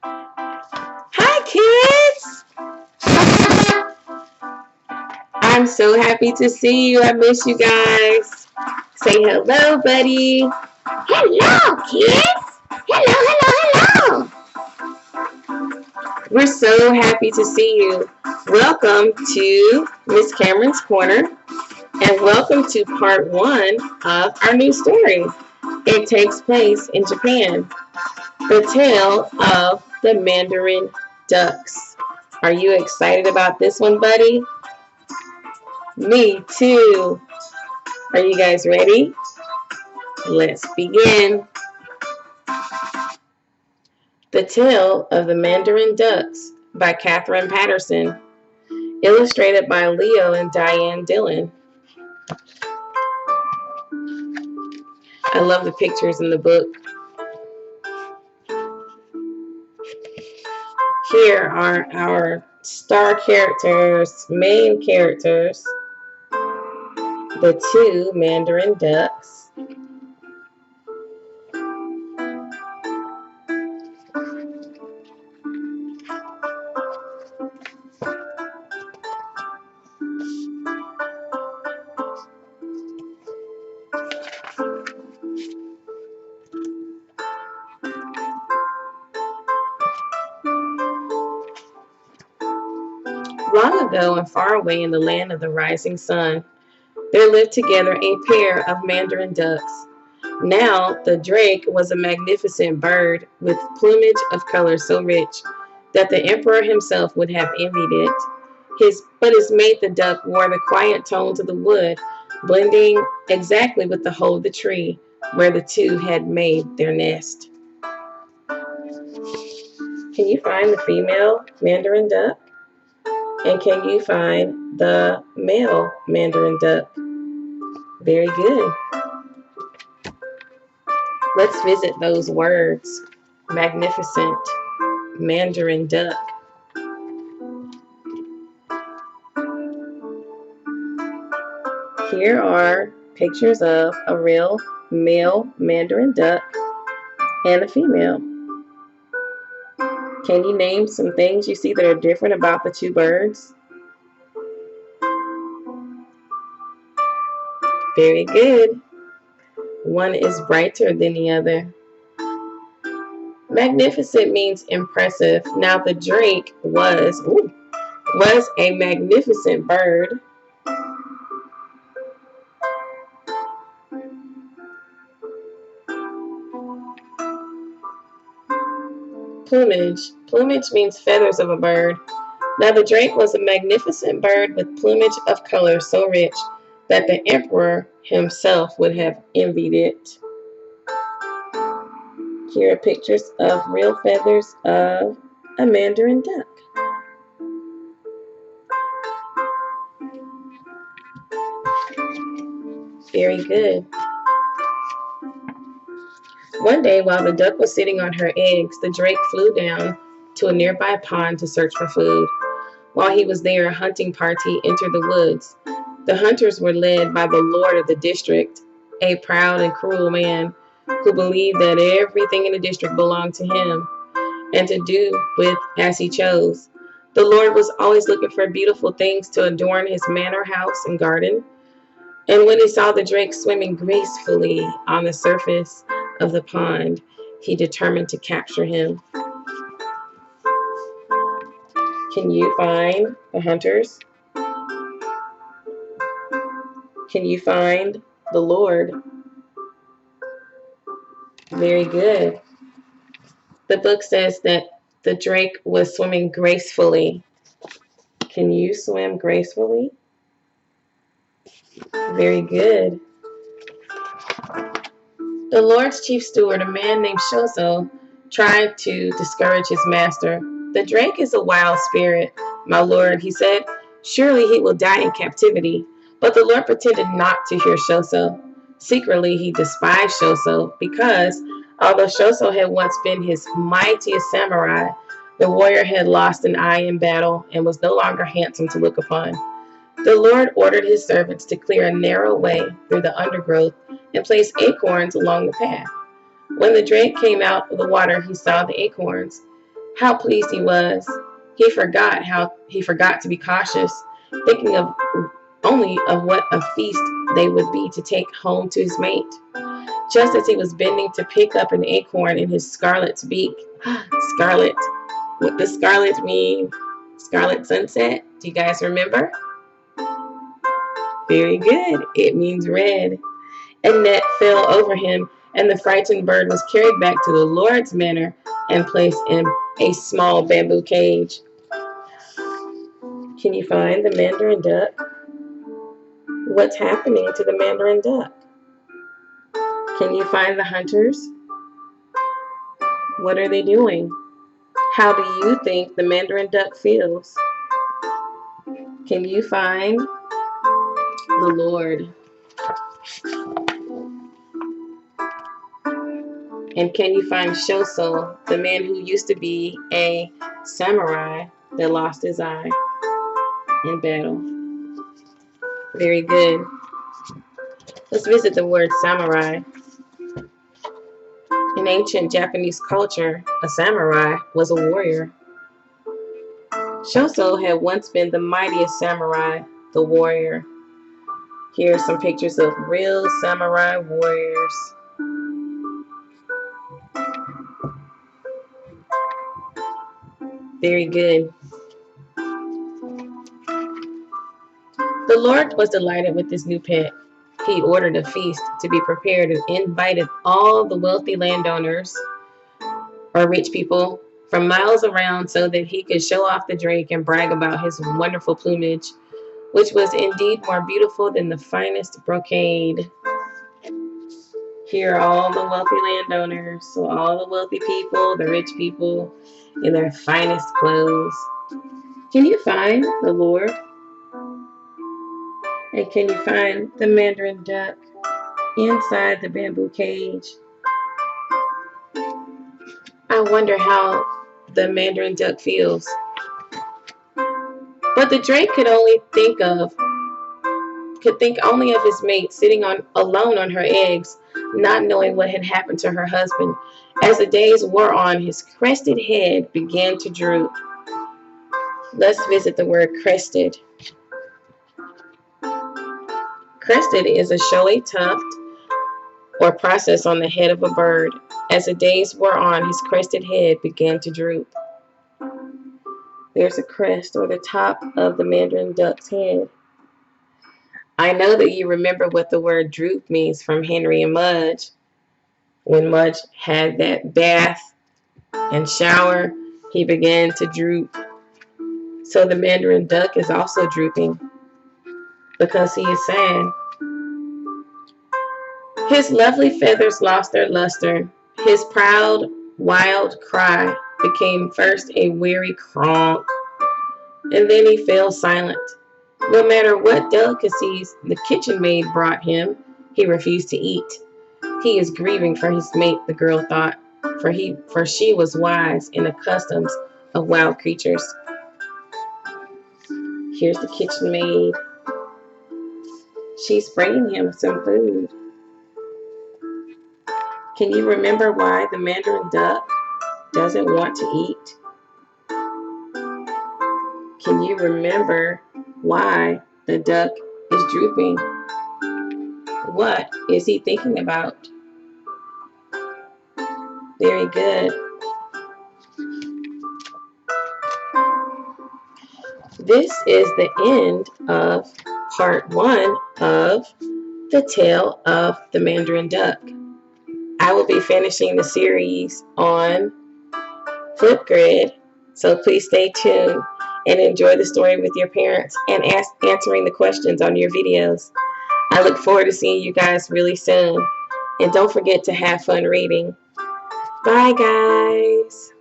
Hi, kids! I'm so happy to see you. I miss you guys. Say hello, buddy. Hello, kids. Hello. We're so happy to see you. Welcome to Miss Cameron's Corner, and welcome to part one of our new story. It takes place in Japan. The Tale of the Mandarin Ducks. Are you excited about this one, buddy? Me too. Are you guys ready? Let's begin. The Tale of the Mandarin Ducks by Catherine Patterson. Illustrated by Leo and Diane Dillon. I love the pictures in the book. Here are our star characters, main characters. The two Mandarin ducks. Long ago and far away in the land of the rising sun, there lived together a pair of Mandarin ducks. Now the drake was a magnificent bird with plumage of color so rich that the emperor himself would have envied it. His mate the duck wore the quiet tones of the wood, blending exactly with the whole of the tree where the two had made their nest. Can you find the female Mandarin duck? And can you find the male Mandarin duck? Very good. Let's visit those words. Magnificent Mandarin duck. Here are pictures of a real male Mandarin duck and a female. Can you name some things you see that are different about the two birds? Very good. One is brighter than the other. Magnificent means impressive. Now the drake was a magnificent bird. Plumage. Plumage means feathers of a bird. Now the drake was a magnificent bird with plumage of color so rich that the emperor himself would have envied it. Here are pictures of real feathers of a Mandarin duck. Very good. One day, while the duck was sitting on her eggs, the drake flew down to a nearby pond to search for food. While he was there, a hunting party entered the woods. The hunters were led by the lord of the district, a proud and cruel man who believed that everything in the district belonged to him and to do with as he chose. The Lord was always looking for beautiful things to adorn his manor house and garden. And when he saw the drake swimming gracefully on the surface of the pond, he determined to capture him. Can you find the hunters? Can you find the Lord? Very good. The book says that the drake was swimming gracefully. Can you swim gracefully? Very good. The Lord's chief steward, a man named Shoso, tried to discourage his master. The drake is a wild spirit, my lord, he said. Surely he will die in captivity. But the Lord pretended not to hear Shoso. Secretly, he despised Shoso because, although Shoso had once been his mightiest samurai, the warrior had lost an eye in battle and was no longer handsome to look upon. The Lord ordered his servants to clear a narrow way through the undergrowth and place acorns along the path. When the drake came out of the water, he saw the acorns. How pleased he was. He forgot to be cautious, thinking of only of what a feast they would be to take home to his mate. Just as he was bending to pick up an acorn in his scarlet's beak. Scarlet. What does scarlet mean? Scarlet sunset. Do you guys remember? Very good. It means red. A net fell over him, and the frightened bird was carried back to the Lord's manor and placed in a small bamboo cage. Can you find the Mandarin duck? What's happening to the Mandarin duck? Can you find the hunters? What are they doing? How do you think the Mandarin duck feels? Can you find the Lord? And can you find Shoso, the man who used to be a samurai that lost his eye in battle? Very good. Let's visit the word samurai. In ancient Japanese culture, a samurai was a warrior. Shoso had once been the mightiest samurai, the warrior. Here are some pictures of real samurai warriors. Very good. The Lord was delighted with his new pet. He ordered a feast to be prepared and invited all the wealthy landowners or rich people from miles around so that he could show off the drake and brag about his wonderful plumage, which was indeed more beautiful than the finest brocade. Here are all the wealthy landowners, so all the wealthy people, the rich people, in their finest clothes. Can you find the Lord? And can you find the Mandarin duck inside the bamboo cage? I wonder how the Mandarin duck feels. But the drake could think only of his mate sitting alone on her eggs, not knowing what had happened to her husband. As the days wore on, his crested head began to droop. Let's visit the word crested. Crested is a showy tuft or process on the head of a bird. As the days wore on, his crested head began to droop. There's a crest or the top of the Mandarin duck's head. I know that you remember what the word droop means from Henry and Mudge. When Mudge had that bath and shower, he began to droop. So the Mandarin duck is also drooping because he is sad. His lovely feathers lost their luster. His proud, wild cry became first a weary cronk, and then he fell silent. No matter what delicacies the kitchen maid brought him, he refused to eat. He is grieving for his mate, the girl thought, for she was wise in the customs of wild creatures. Here's the kitchen maid. She's bringing him some food. Can you remember why the Mandarin duck doesn't want to eat? Can you remember why the duck is drooping? What is he thinking about? Very good. This is the end of part 1 of the tale of the Mandarin duck. I will be finishing the series on Flipgrid, so please stay tuned and enjoy the story with your parents and answering the questions on your videos. I look forward to seeing you guys really soon. And don't forget to have fun reading. Bye, guys.